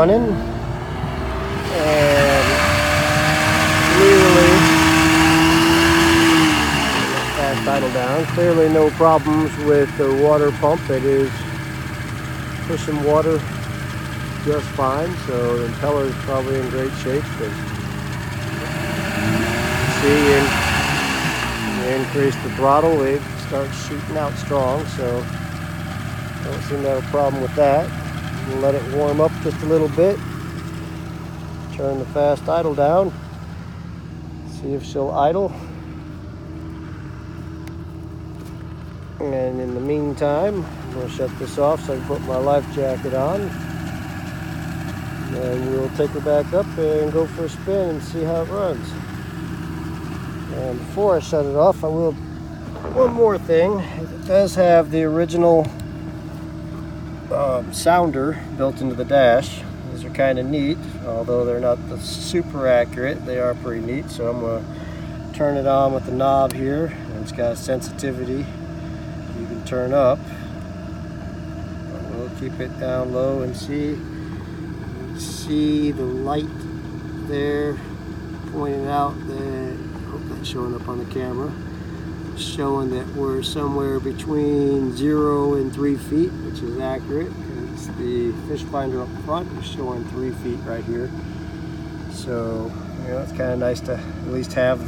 running, and clearly, fast idle down, clearly no problems with the water pump. It is pushing water just fine, so the impeller is probably in great shape. But see, you increase the throttle, it starts shooting out strong, so don't seem to have a problem with that. We'll let it warm up just a little bit. Turn the fast idle down. See if she'll idle. And in the meantime, I'm going to shut this off so I can put my life jacket on. And we'll take her back up and go for a spin and see how it runs. And before I shut it off, I will, one more thing. It does have the original sounder built into the dash. These are kind of neat, although they're not super accurate. They are pretty neat, so I'm going to turn it on with the knob here, and it's got a sensitivity you can turn up. We'll keep it down low and see the light there pointing out that, I hope that's showing up on the camera, showing that we're somewhere between 0 and 3 feet, which is accurate. It's the fish finder up front is showing 3 feet right here. So, you know, it's kind of nice to at least have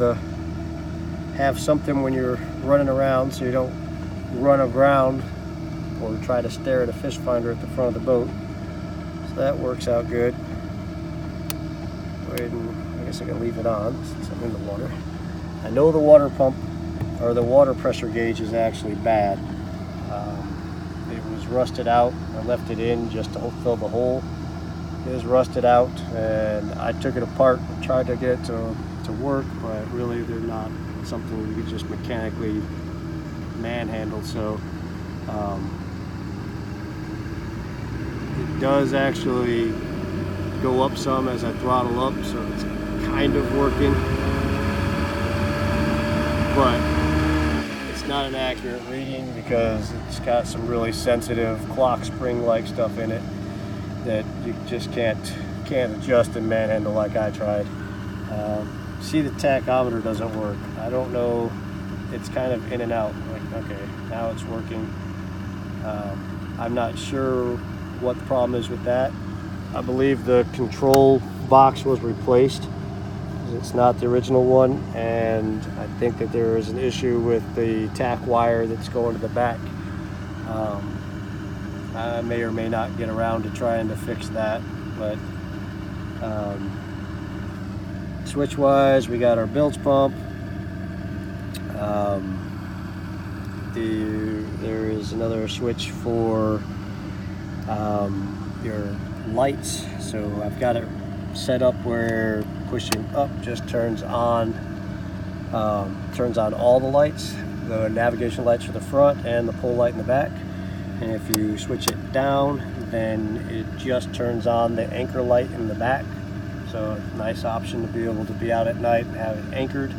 something when you're running around, so you don't run aground or try to stare at a fish finder at the front of the boat. So that works out good. Go ahead and, I guess I can leave it on since I'm in the water. I know the water pump, or the water pressure gauge, is actually bad. It was rusted out. I left it in just to fill the hole. It was rusted out, and I took it apart and tried to get it to work, but really they're not something you could just mechanically manhandle. So it does actually go up some as I throttle up, so it's kind of working, but it's not an accurate reading because it's got some really sensitive clock spring-like stuff in it that you just can't adjust and manhandle like I tried. See, the tachometer doesn't work. I don't know, it's kind of in and out. Like, okay, now it's working. I'm not sure what the problem is with that. I believe the control box was replaced. It's not the original one, and I think that there is an issue with the tack wire that's going to the back. I may or may not get around to trying to fix that, but switch wise, we got our bilge pump. There is another switch for your lights, so I've got it set up where pushing up just turns on all the lights, the navigation lights for the front and the pole light in the back. And if you switch it down, then it just turns on the anchor light in the back. So it's a nice option to be able to be out at night and have it anchored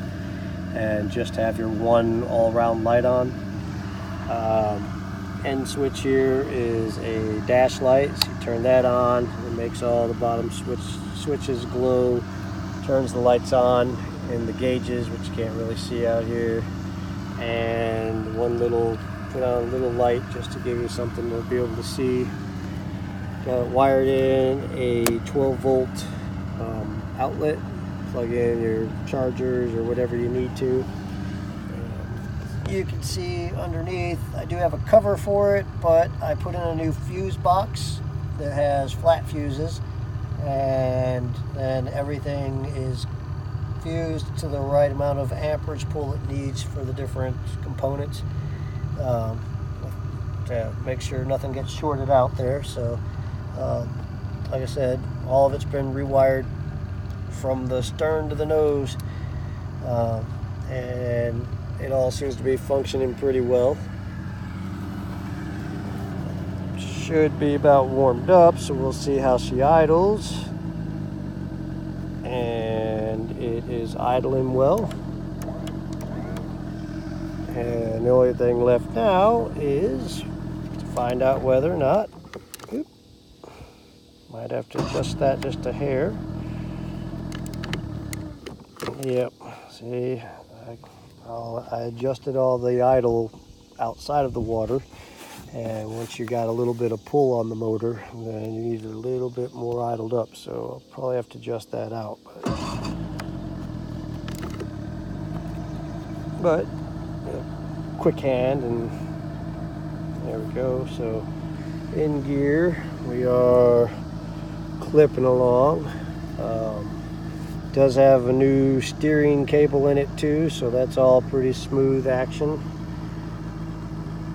and just have your one all-around light on. End switch here is a dash light, so you turn that on. It makes all the bottom switches glow, turns the lights on in the gauges, which you can't really see out here. And put on a little light just to give you something to be able to see. Got it wired in a 12-volt outlet. Plug in your chargers or whatever you need to. You can see underneath, I do have a cover for it, but I put in a new fuse box that has flat fuses, and then everything is fused to the right amount of amperage pull it needs for the different components, to make sure nothing gets shorted out there. So like I said, all of it's been rewired from the stern to the nose, and it all seems to be functioning pretty well. Should be about warmed up, so we'll see how she idles. And it is idling well. And the only thing left now is to find out whether or not Might have to adjust that just a hair. Yep, see, I adjusted all the idle outside of the water, and once you got a little bit of pull on the motor, then you need a little bit more idled up, so I'll probably have to adjust that out. But quick hand, and there we go. So in gear, we are clipping along. Does have a new steering cable in it too, so that's all pretty smooth action,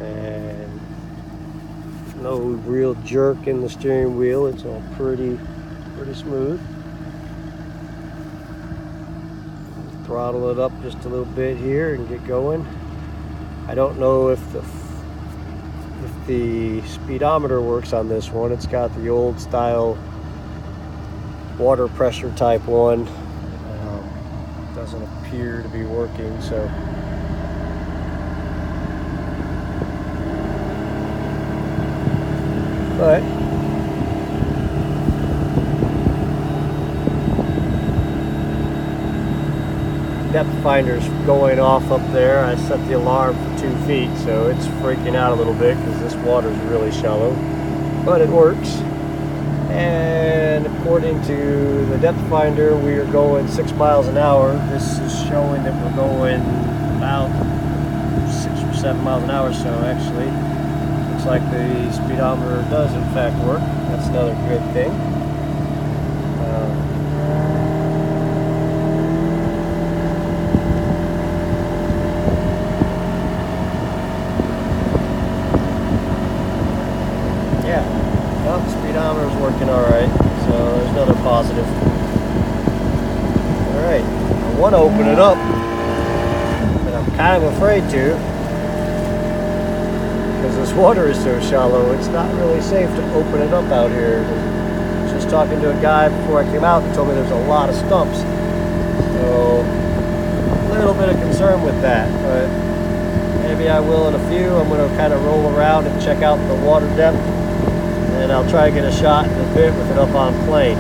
and no real jerk in the steering wheel. It's all pretty smooth. Throttle it up just a little bit here and get going. I don't know if the speedometer works on this one. It's got the old style water pressure type one. Doesn't appear to be working, so but depth finder's going off up there. I set the alarm for 2 feet, so it's freaking out a little bit because this water's really shallow, but it works. And according to the depth finder, we are going 6 miles an hour. This is showing that we're going about 6 or 7 miles an hour, so actually looks like the speedometer does in fact work. That's another good thing. Well, the speedometer's working alright, so there's another positive. Alright, I want to open it up, but I'm kind of afraid to, because this water is so shallow. It's not really safe to open it up out here. I was just talking to a guy before I came out and told me there's a lot of stumps, so a little bit of concern with that, but maybe I will in a few. I'm going to kind of roll around and check out the water depth, and I'll try to get a shot in a bit with it up on plane.